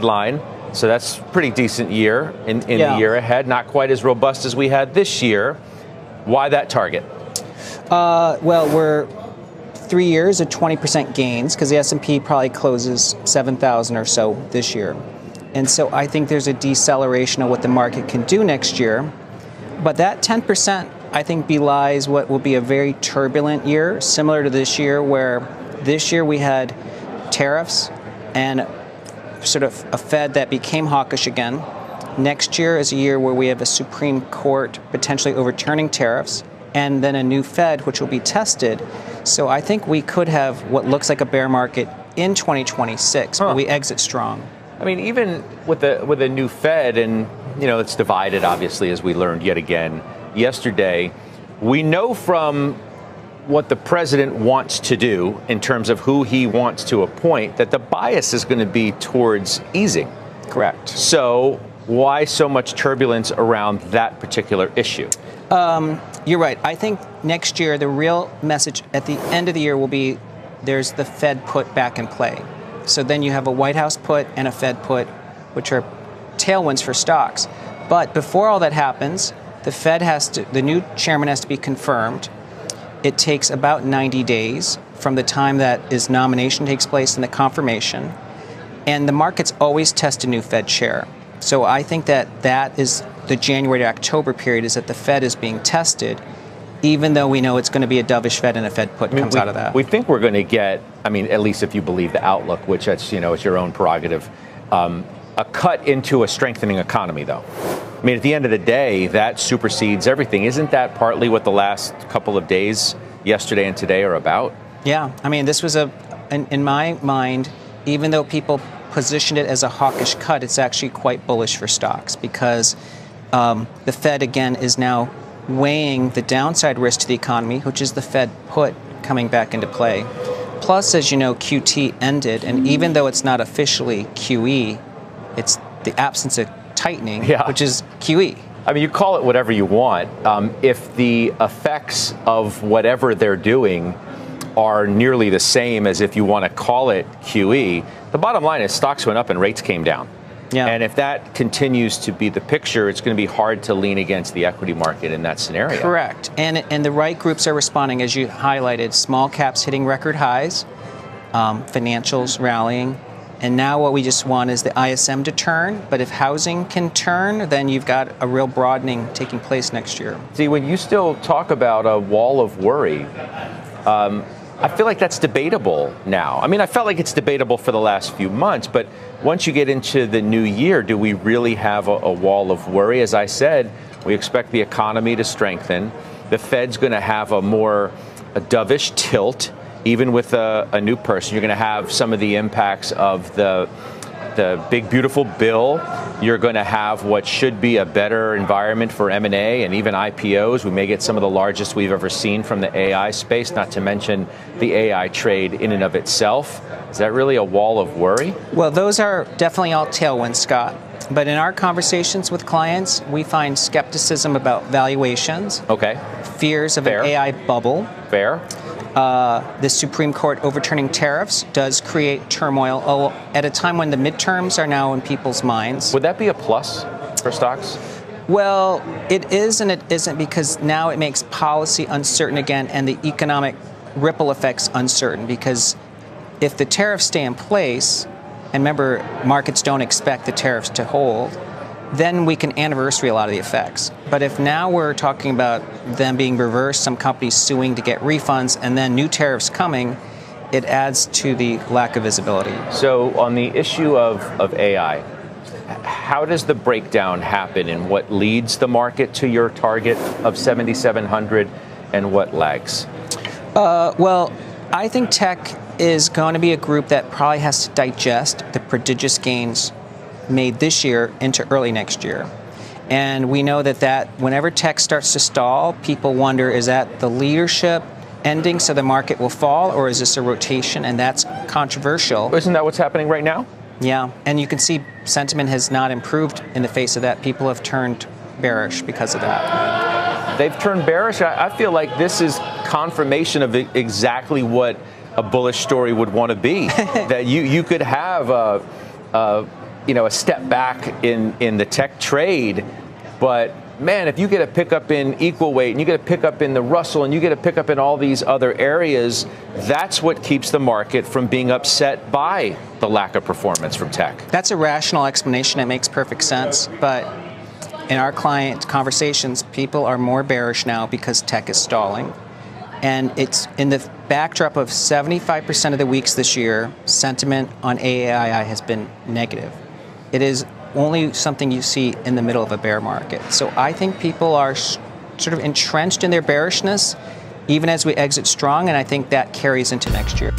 headline. So that's a pretty decent year in the year ahead. Not quite as robust as we had this year. Why that target? Well, we're 3 years at 20% gains because the S&P probably closes 7,000 or so this year. And so I think there's a deceleration of what the market can do next year. But that 10%, I think, belies what will be a very turbulent year, similar to this year, where this year we had tariffs and sort of a Fed that became hawkish again. Next year is a year where we have a Supreme Court potentially overturning tariffs, and then a new Fed, which will be tested. So I think we could have what looks like a bear market in 2026, but we exit strong. I mean, even with a new Fed, and it's divided, obviously, as we learned yet again yesterday. We know from what the president wants to do in terms of who he wants to appoint that the bias is going to be towards easing. Correct. So why so much turbulence around that particular issue? You're right. I think next year the real message at the end of the year will be there's the Fed put back in play. So then you have a White House put and a Fed put, which are tailwinds for stocks. But before all that happens, the new chairman has to be confirmed. It takes about 90 days from the time that his nomination takes place and the confirmation. And the markets always test a new Fed chair. So I think that is the January to October period, is that the Fed is being tested, even though we know it's going to be a dovish Fed and a Fed put comes out of that. We think we're going to get, at least if you believe the outlook, which it's your own prerogative, a cut into a strengthening economy, though. At the end of the day, that supersedes everything. Isn't that partly what the last couple of days, yesterday and today, are about? Yeah. This was in my mind, even though people positioned it as a hawkish cut, it's actually quite bullish for stocks because the Fed, again, is now weighing the downside risk to the economy, which is the Fed put coming back into play. Plus, as you know, QT ended, and even though it's not officially QE, it's the absence of tightening, which is QE. You call it whatever you want. If the effects of whatever they're doing are nearly the same as if you want to call it QE, the bottom line is stocks went up and rates came down. Yeah. And if that continues to be the picture, it's going to be hard to lean against the equity market in that scenario. Correct. And the right groups are responding, as you highlighted. Small caps hitting record highs, financials rallying. And now what we just want is the ISM to turn. But if housing can turn, then you've got a real broadening taking place next year. See, when you still talk about a wall of worry, I feel like that's debatable now. I felt like it's debatable for the last few months, but once you get into the new year, do we really have a wall of worry? As I said, we expect the economy to strengthen. The Fed's going to have a dovish tilt. Even with a new person, you're going to have some of the impacts of the big, beautiful bill. You're going to have what should be a better environment for M&A and even IPOs. We may get some of the largest we've ever seen from the AI space, not to mention the AI trade in and of itself. Is that really a wall of worry? Well, those are definitely all tailwinds, Scott. But in our conversations with clients, we find skepticism about valuations. Okay. Fears of an AI bubble. Fair. The Supreme Court overturning tariffs does create turmoil at a time when the midterms are now in people's minds. Would that be a plus for stocks? Well, it is and it isn't, because now it makes policy uncertain again and the economic ripple effects uncertain. Because if the tariffs stay in place, and remember, markets don't expect the tariffs to hold, then we can anniversary a lot of the effects. But if now we're talking about them being reversed, some companies suing to get refunds, and then new tariffs coming, it adds to the lack of visibility. So on the issue of AI, how does the breakdown happen and what leads the market to your target of 7,700 and what lags? Well, I think tech is going to be a group that probably has to digest the prodigious gains made this year into early next year. And we know that whenever tech starts to stall, people wonder, is that the leadership ending so the market will fall, or is this a rotation? And that's controversial. Isn't that what's happening right now? Yeah, and you can see sentiment has not improved in the face of that. People have turned bearish because of that. They've turned bearish. I feel like this is confirmation of exactly what a bullish story would want to be. That you could have a step back in the tech trade, but man, if you get a pickup in equal weight and you get a pickup in the Russell and you get a pickup in all these other areas, that's what keeps the market from being upset by the lack of performance from tech. That's a rational explanation. It makes perfect sense. But in our client conversations, people are more bearish now because tech is stalling. And it's in the backdrop of 75% of the weeks this year, sentiment on AI has been negative. It is only something you see in the middle of a bear market. So I think people are sort of entrenched in their bearishness, even as we exit strong, and I think that carries into next year.